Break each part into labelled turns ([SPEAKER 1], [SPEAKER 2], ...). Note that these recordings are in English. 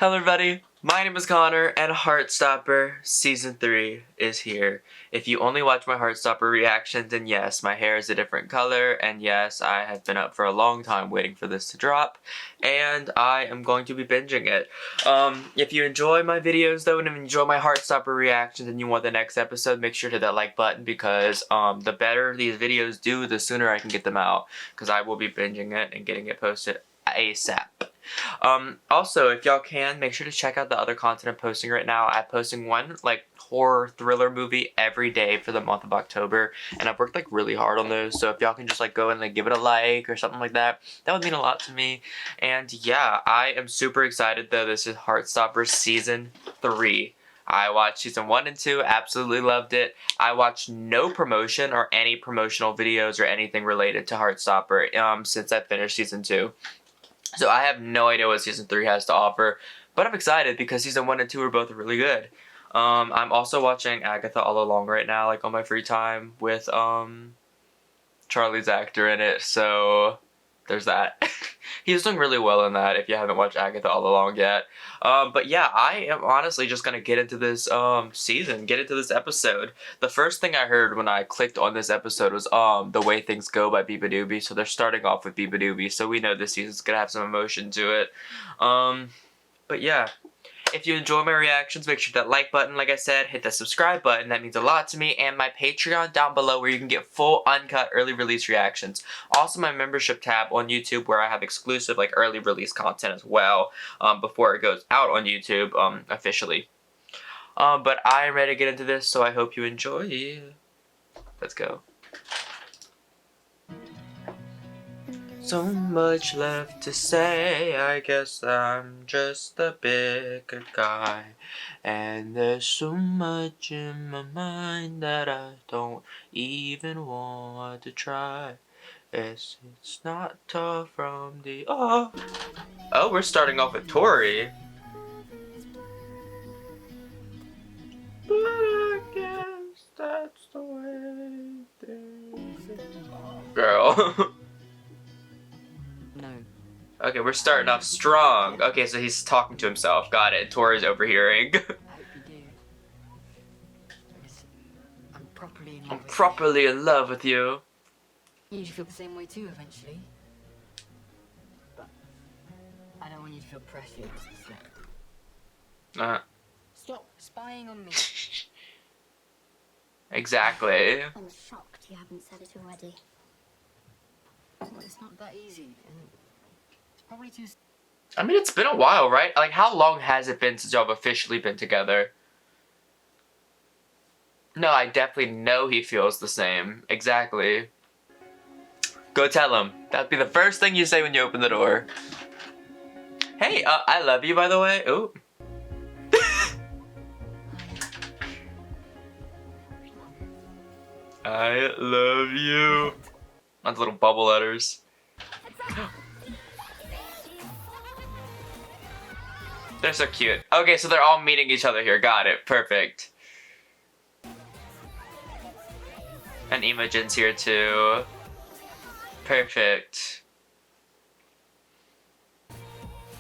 [SPEAKER 1] Hello everybody, my name is Connor and Heartstopper Season 3 is here. If you only watch my Heartstopper reactions, then yes, my hair is a different color, and yes, I have been up for a long time waiting for this to drop, and I am going to be binging it. If you enjoy my videos though, and if you enjoy my Heartstopper reactions and you want the next episode, make sure to hit that like button because the better these videos do, the sooner I can get them out, because I will be binging it and getting it posted ASAP. Also, if y'all can, make sure to check out the other content I'm posting right now. I'm posting one, horror thriller movie every day for the month of October, and I've worked, really hard on those, so if y'all can just, go and, give it a like or something like that, that would mean a lot to me. And, yeah, I am super excited, though. This is Heartstopper Season 3. I watched Season 1 and 2, absolutely loved it. I watched no promotion or any promotional videos or anything related to Heartstopper, since I finished Season 2. So I have no idea what Season 3 has to offer, but I'm excited because Season 1 and 2 are both really good. I'm also watching Agatha All Along right now, on my free time, with, Charlie's actor in it, so there's that. He's doing really well in that if you haven't watched Agatha All Along yet. But yeah, I am honestly just gonna get into this, get into this episode. The first thing I heard when I clicked on this episode was, The Way Things Go by Beabadoobee, so they're starting off with Beabadoobee, so we know this season's gonna have some emotion to it. But yeah. If you enjoy my reactions, make sure that like button, like I said, hit the subscribe button, that means a lot to me, and my Patreon down below where you can get full, uncut, early release reactions. Also my membership tab on YouTube where I have exclusive, early release content as well, before it goes out on YouTube, officially. But I'm ready to get into this, so I hope you enjoy. Let's go. So much left to say, I guess I'm just a bigger guy. And there's so much in my mind that I don't even want to try. It's not tough from the off. Oh, we're starting off with Tori. But I guess that's the way things are. Girl.
[SPEAKER 2] No.
[SPEAKER 1] Okay, we're starting off strong. Okay, so he's talking to himself. Got it. Tori's overhearing.
[SPEAKER 2] I hope you do. Because I'm properly in love
[SPEAKER 1] I'm
[SPEAKER 2] with
[SPEAKER 1] properly in love with you.
[SPEAKER 2] you. You should feel the same way too eventually. But I don't want you to feel pressured. So stop spying on me.
[SPEAKER 1] Exactly.
[SPEAKER 3] I'm shocked you haven't said it already.
[SPEAKER 2] Well, it's not that easy. And it's probably too...
[SPEAKER 1] I mean, it's been a while, right? How long has it been since y'all have officially been together? No, I definitely know he feels the same. Exactly. Go tell him. That'd be the first thing you say when you open the door. Hey, I love you, by the way. Ooh. I love you. On the little bubble letters. They're so cute. Okay, so they're all meeting each other here. Got it. Perfect. And Imogen's here too. Perfect.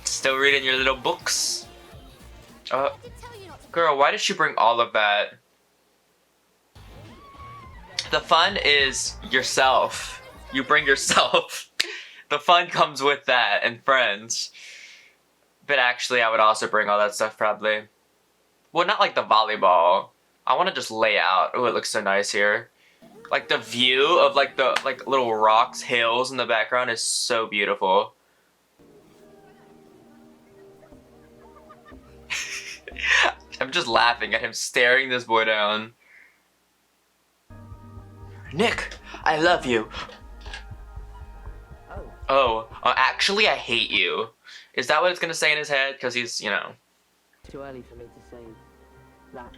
[SPEAKER 1] Still reading your little books? Girl, why did she bring all of that? The fun is yourself. You bring yourself. The fun comes with that and friends. But actually, I would also bring all that stuff probably. Well, not the volleyball. I want to just lay out. Oh, it looks so nice here. The view of the little rocks, hills in the background is so beautiful. I'm just laughing at him staring this boy down. Nick, I love you. Oh, actually I hate you. Is that what it's gonna say in his head? Because he's,
[SPEAKER 2] Too early for me to say that.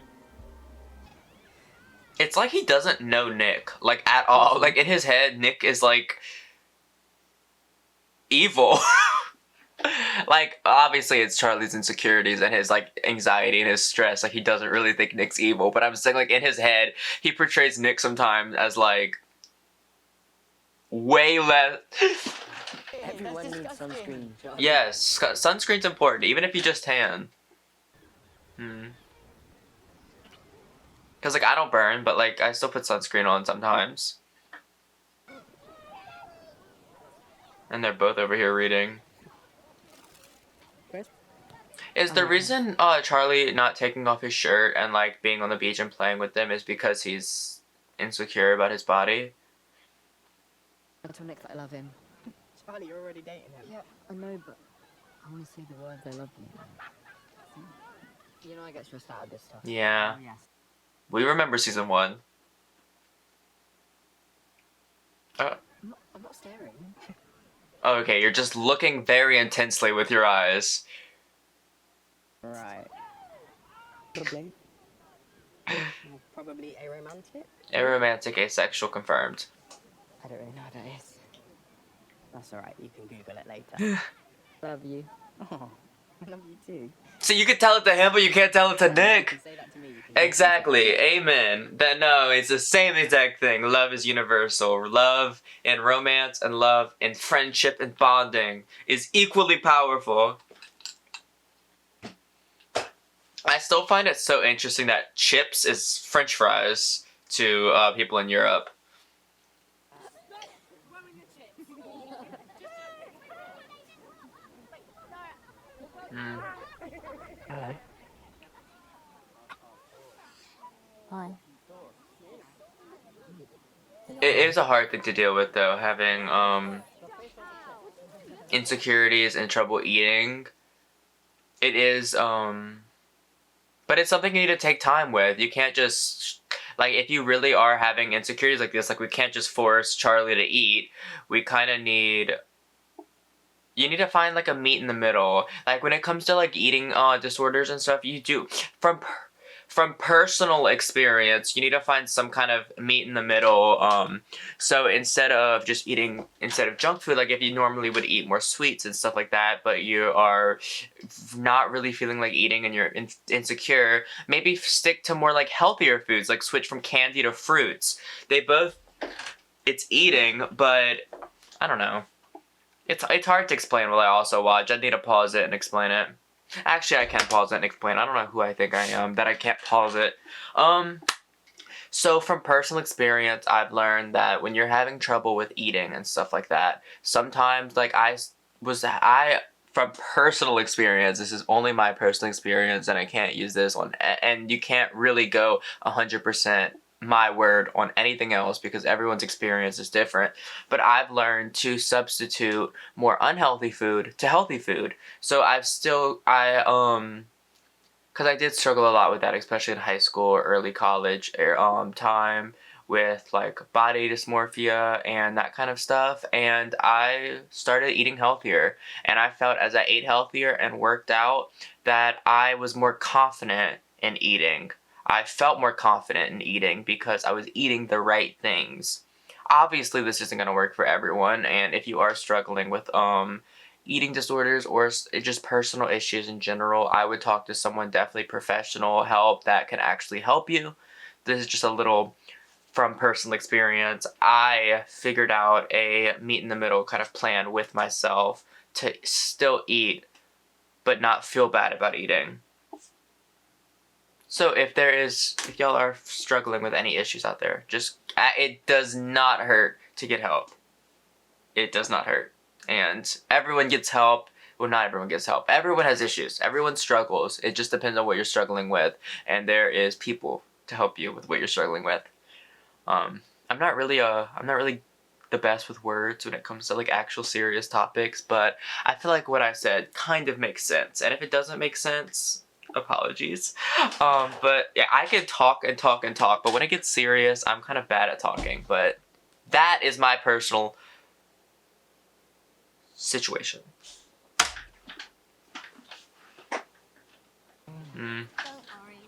[SPEAKER 1] It's like he doesn't know Nick, at all. In his head, Nick is, evil. Obviously it's Charlie's insecurities and his, anxiety and his stress. He doesn't really think Nick's evil. But I'm saying, in his head, he portrays Nick sometimes as, way less...
[SPEAKER 4] Everyone needs sunscreen. Charlie.
[SPEAKER 1] Yes, sunscreen's important, even if you just tan. Because, like, I don't burn, but, like, I still put sunscreen on sometimes. And they're both over here reading.
[SPEAKER 4] Chris?
[SPEAKER 1] Is the reason Charlie not taking off his shirt and, like, being on the beach and playing with them is because he's insecure about his body?
[SPEAKER 2] I told Nick that I love him.
[SPEAKER 4] Charlie, you're already dating him.
[SPEAKER 2] Yeah, I know, but I want to say the words I love you. You know I get stressed out of this stuff.
[SPEAKER 1] Yeah.
[SPEAKER 2] Oh, yes.
[SPEAKER 1] We remember season 1.
[SPEAKER 2] I'm not staring.
[SPEAKER 1] Oh, okay, you're just looking very intensely with your eyes.
[SPEAKER 4] Right. Probably. Probably aromantic?
[SPEAKER 1] Aromantic, asexual, confirmed.
[SPEAKER 4] I don't really know what that is. That's alright, you can Google it later.
[SPEAKER 2] Love you.
[SPEAKER 4] Oh, I love you too.
[SPEAKER 1] So you can tell it to him, but you can't tell it to
[SPEAKER 4] You
[SPEAKER 1] Nick.
[SPEAKER 4] can say that to me. You can
[SPEAKER 1] Exactly. Amen. That no, it's the same exact thing. Love is universal. Love and romance and love and friendship and bonding is equally powerful. I still find it so interesting that chips is French fries to people in Europe.
[SPEAKER 4] Hello.
[SPEAKER 2] Hi.
[SPEAKER 1] It is a hard thing to deal with though, having insecurities and trouble eating. It is but it's something you need to take time with. You can't just, like, if you really are having insecurities like this, like, we can't just force Charlie to eat. We kind of need, you need to find, like, a meet in the middle. Like, when it comes to, like, eating disorders and stuff, you do, from personal experience, you need to find some kind of meet in the middle. So instead of junk food, like if you normally would eat more sweets and stuff like that, but you are not really feeling like eating and you're insecure, maybe stick to more like healthier foods, like switch from candy to fruits. It's eating, but I don't know. It's hard to explain while I also watch. I need to pause it and explain it. Actually, I can pause it and explain. I don't know who I think I am, that I can't pause it. So from personal experience, I've learned that when you're having trouble with eating and stuff like that, sometimes, like, from personal experience, this is only my personal experience, and I can't use this on, and you can't really go 100% my word on anything else because everyone's experience is different, but I've learned to substitute more unhealthy food to healthy food. So because I did struggle a lot with that, especially in high school or early college time, with like body dysmorphia and that kind of stuff, and I started eating healthier, and I felt as I ate healthier and worked out that I was more confident in eating. I felt more confident in eating because I was eating the right things. Obviously, this isn't going to work for everyone, and if you are struggling with eating disorders or just personal issues in general, I would talk to someone, definitely professional help that can actually help you. This is just a little from personal experience. I figured out a meet in the middle kind of plan with myself to still eat but not feel bad about eating. So if y'all are struggling with any issues out there, just, it does not hurt to get help. It does not hurt. And everyone gets help. Well, not everyone gets help. Everyone has issues. Everyone struggles. It just depends on what you're struggling with. And there is people to help you with what you're struggling with. I'm not really the best with words when it comes to like actual serious topics, but I feel like what I said kind of makes sense. And if it doesn't make sense, apologies. But yeah, I can talk and talk and talk, but when it gets serious, I'm kind of bad at talking. But that is my personal situation.
[SPEAKER 3] Don't worry,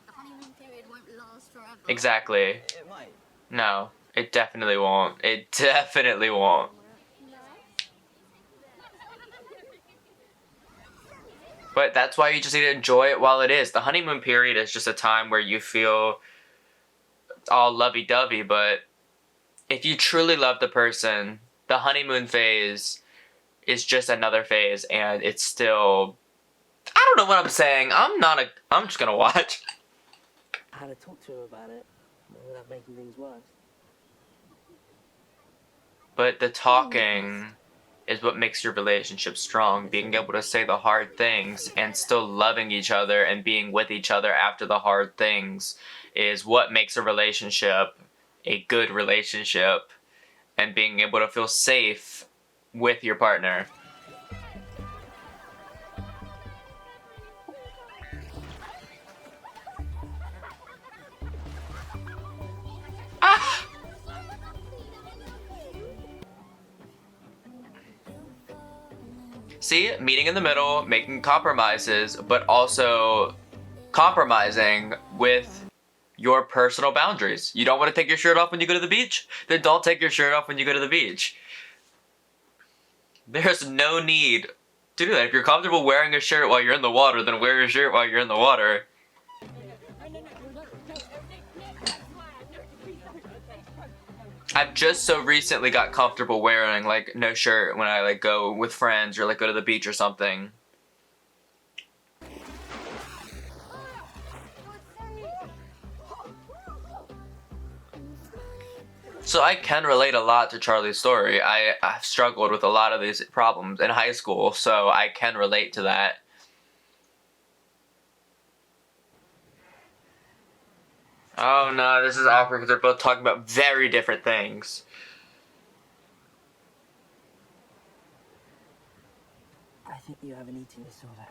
[SPEAKER 3] the honeymoon period won't last forever.
[SPEAKER 1] Exactly.
[SPEAKER 4] It might.
[SPEAKER 1] No, it definitely won't. It definitely won't. But that's why you just need to enjoy it while it is. The honeymoon period is just a time where you feel all lovey-dovey, but if you truly love the person, the honeymoon phase is just another phase, and it's still. I don't know what I'm saying. I'm just gonna watch.
[SPEAKER 4] How to talk to her about it without making things worse.
[SPEAKER 1] But the talking is what makes your relationship strong. Being able to say the hard things and still loving each other and being with each other after the hard things is what makes a relationship a good relationship, and being able to feel safe with your partner. Ah! See, meeting in the middle, making compromises, but also compromising with your personal boundaries. You don't want to take your shirt off when you go to the beach? Then don't take your shirt off when you go to the beach. There's no need to do that. If you're comfortable wearing a shirt while you're in the water, then wear your shirt while you're in the water. I've just so recently got comfortable wearing like no shirt when I like go with friends or like go to the beach or something. So I can relate a lot to Charlie's story. I've struggled with a lot of these problems in high school, so I can relate to that. Oh no, this is awkward because they're both talking about very different things.
[SPEAKER 4] I think you have an eating disorder.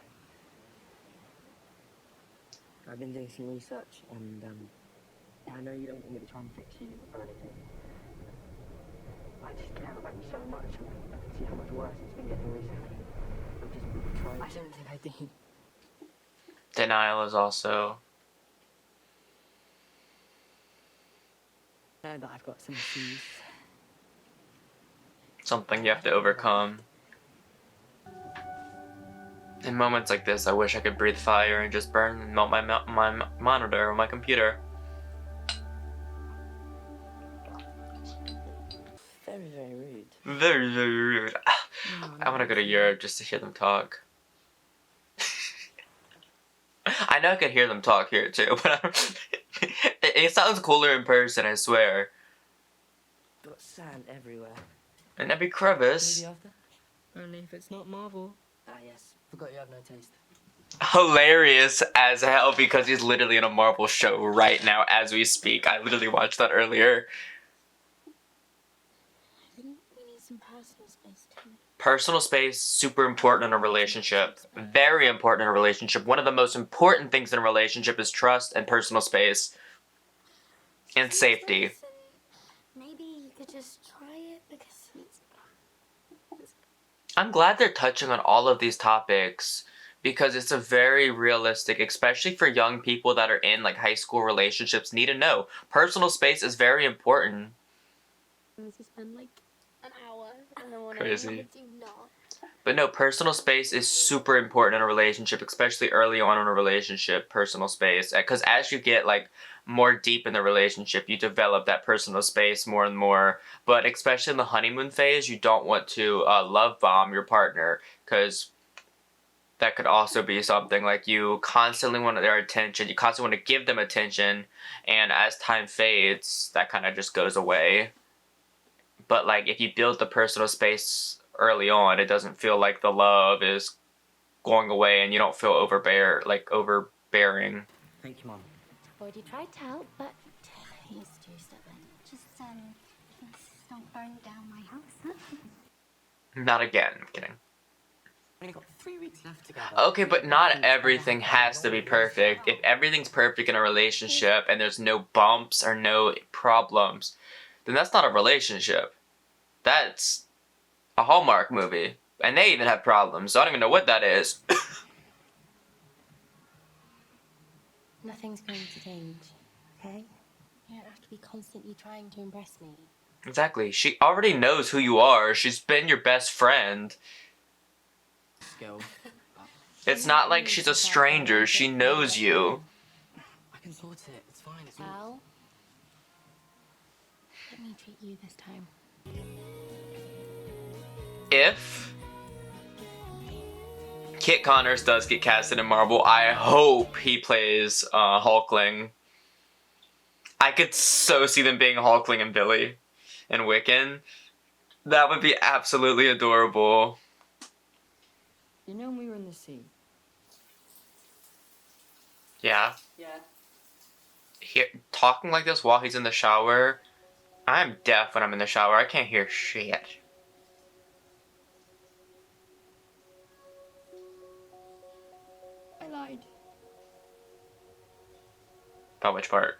[SPEAKER 4] I've been doing some research, and I know you don't want me to try and fix you or anything. I just care about you so much, and see how much worse it's been getting recently. I'm just trying. I don't think I did.
[SPEAKER 1] Denial is also
[SPEAKER 4] I know that I've got some issues.
[SPEAKER 1] something you have to overcome. In moments like this, I wish I could breathe fire and just burn and melt my monitor or my computer.
[SPEAKER 4] Very, very rude.
[SPEAKER 1] Very, very rude. I want to go to Europe just to hear them talk. I know I could hear them talk here too, but it sounds cooler in person, I swear.
[SPEAKER 4] Got sand everywhere.
[SPEAKER 1] And every crevice.
[SPEAKER 4] Maybe after? Only if it's not Marvel. Ah, yes. Forgot you have no taste.
[SPEAKER 1] Hilarious as hell because he's literally in a Marvel show right now as we speak. I literally watched that earlier.
[SPEAKER 3] I think we need some personal space too.
[SPEAKER 1] Personal space, super important in a relationship. Very important in a relationship. One of the most important things in a relationship is trust and personal space. And safety.
[SPEAKER 3] Maybe you could just try it because
[SPEAKER 1] I'm glad they're touching on all of these topics because it's a very realistic, especially for young people that are in like high school relationships, need to know. Personal space is very important.
[SPEAKER 3] you spend like an hour and then when
[SPEAKER 1] Crazy.
[SPEAKER 3] I do not.
[SPEAKER 1] But no, personal space is super important in a relationship, especially early on in a relationship, personal space. Because as you get like more deep in the relationship, you develop that personal space more and more. But especially in the honeymoon phase, you don't want to love bomb your partner because that could also be something like you constantly want their attention. You constantly want to give them attention. And as time fades, that kind of just goes away. But like if you build the personal space early on, it doesn't feel like the love is going away and you don't feel overbearing.
[SPEAKER 4] Thank you, Mom.
[SPEAKER 3] Already tried to help, but he's too stubborn. Just please don't burn down my house, huh?
[SPEAKER 1] Not again, I'm kidding.
[SPEAKER 4] We've only got 3 weeks left together.
[SPEAKER 1] Okay, but not everything has to be perfect. If everything's perfect in a relationship and there's no bumps or no problems, then that's not a relationship. That's a Hallmark movie. And they even have problems, so I don't even know what that is.
[SPEAKER 5] Nothing's going to change, okay? You don't have to be constantly trying to impress me.
[SPEAKER 1] Exactly. She already knows who you are. She's been your best friend.
[SPEAKER 4] Skill.
[SPEAKER 1] It's not like she's a stranger. She knows you.
[SPEAKER 4] I can sort it. It's fine. It's all...
[SPEAKER 5] Al, let me treat you this time.
[SPEAKER 1] If Kit Connors does get casted in Marvel. I hope he plays Hulkling. I could so see them being Hulkling and Billy and Wiccan. That would be absolutely adorable.
[SPEAKER 4] You know when we were in the sea?
[SPEAKER 1] Yeah.
[SPEAKER 2] Yeah.
[SPEAKER 1] Talking like this while he's in the shower. I'm deaf when I'm in the shower. I can't hear shit.
[SPEAKER 4] I lied.
[SPEAKER 1] About which part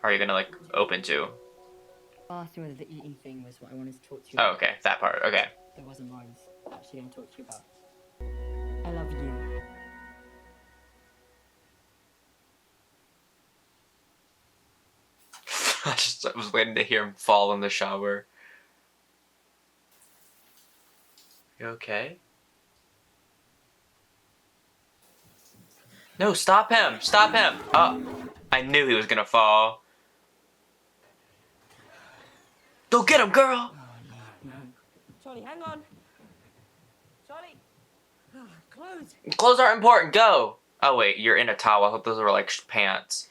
[SPEAKER 1] are you gonna like open to?
[SPEAKER 4] I asked you whether the eating thing was what I wanted to talk to you
[SPEAKER 1] Oh,
[SPEAKER 4] about.
[SPEAKER 1] okay, that part. Okay.
[SPEAKER 4] That wasn't what I was actually going to talk to you about. I love you.
[SPEAKER 1] I was waiting to hear him fall in the shower. You okay? No, stop him! Stop him! Oh, I knew he was gonna fall. Go get him, girl!
[SPEAKER 4] No. Charlie, hang on. Charlie. Clothes.
[SPEAKER 1] Clothes aren't important, go! Oh wait, you're in a towel. I hope those were like pants.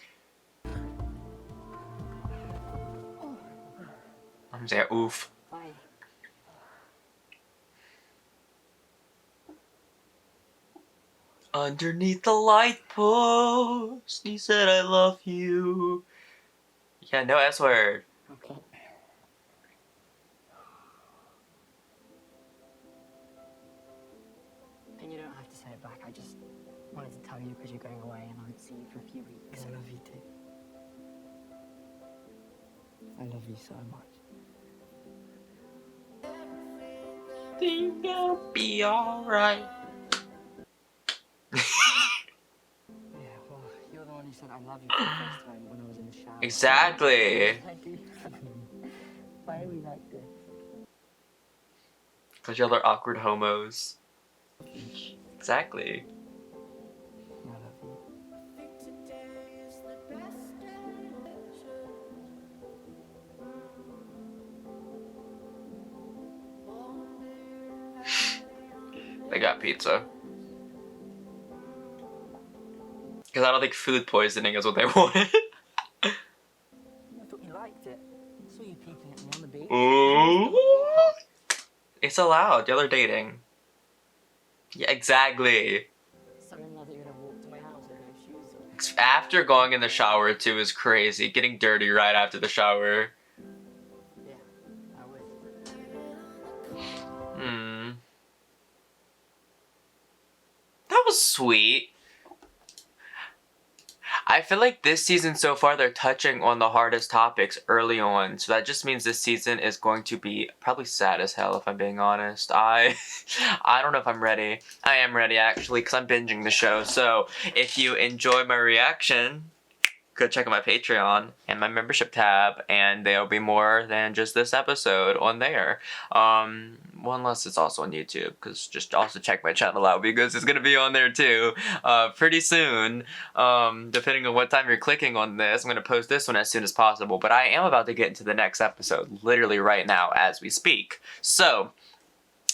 [SPEAKER 1] I'm saying oof.
[SPEAKER 4] Bye.
[SPEAKER 1] Underneath the light post, he said I love you. Yeah, no S word.
[SPEAKER 4] Okay. And you don't have to say it back. I just wanted to tell you because you're going away and I won't see you for a few weeks. I love you too. I love you so much.
[SPEAKER 1] Think I'll be alright.
[SPEAKER 4] Yeah, well, you're the one who said I love you for the first time when I was in the shower.
[SPEAKER 1] Exactly.
[SPEAKER 4] I do. Why are we like this?
[SPEAKER 1] Because y'all are awkward homos. Exactly.
[SPEAKER 4] I love you.
[SPEAKER 1] They got pizza. Because I don't think food poisoning is what they wanted.
[SPEAKER 4] I thought you liked it. I saw you peeking at me on the beach.
[SPEAKER 1] Ooh. It's allowed. Y'all are dating. Yeah, exactly.
[SPEAKER 4] So in love that you're gonna walk to my house with no shoes on.
[SPEAKER 1] After going in the shower too is crazy. Getting dirty right after the shower.
[SPEAKER 4] Yeah, I would.
[SPEAKER 1] That was sweet. I feel like this season so far they're touching on the hardest topics early on, so that just means this season is going to be probably sad as hell if I'm being honest. I don't know if I'm ready. I am ready actually because I'm binging the show. So if you enjoy my reaction, go check out my Patreon and my membership tab, and there'll be more than just this episode on there. Well, unless it's also on YouTube, because just also check my channel out because it's gonna be on there too pretty soon. Depending on what time you're clicking on this, I'm gonna post this one as soon as possible, but I am about to get into the next episode literally right now as we speak. So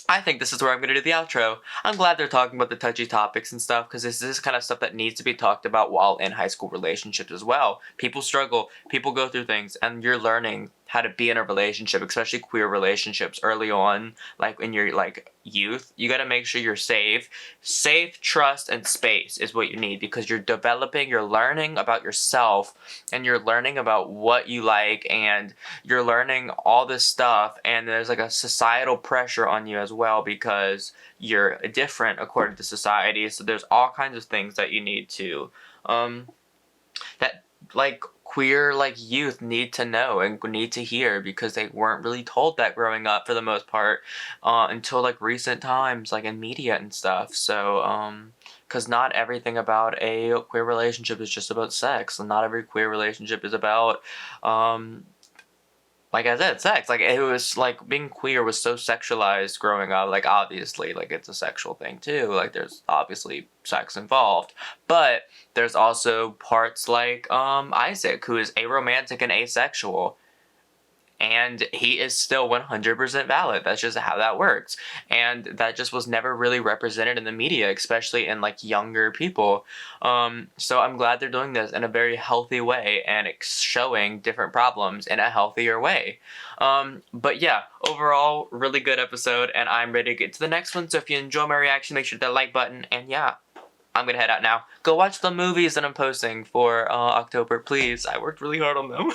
[SPEAKER 1] I think this is where I'm going to do the outro. I'm glad they're talking about the touchy topics and stuff because this is kind of stuff that needs to be talked about while in high school relationships as well. People struggle, people go through things, and you're learning how to be in a relationship, especially queer relationships early on, like in your like youth. You got to make sure you're safe. Safe, trust, and space is what you need because you're developing, you're learning about yourself, and you're learning about what you like, and you're learning all this stuff, and there's like a societal pressure on you as well because you're different according to society. So there's all kinds of things that you need to that like queer like youth need to know and need to hear because they weren't really told that growing up for the most part until like recent times, like in media and stuff. So because not everything about a queer relationship is just about sex, and not every queer relationship is about like I said, sex. Like it was like being queer was so sexualized growing up. Like obviously, like it's a sexual thing too. Like there's obviously sex involved, but there's also parts like Isaac, who is aromantic and asexual, and he is still 100% valid. That's just how that works. And that just was never really represented in the media, especially in like younger people. So I'm glad they're doing this in a very healthy way and showing different problems in a healthier way. But yeah, overall, really good episode, and I'm ready to get to the next one. So if you enjoy my reaction, make sure to hit that like button, and yeah, I'm gonna head out now. Go watch the movies that I'm posting for October, please. I worked really hard on them.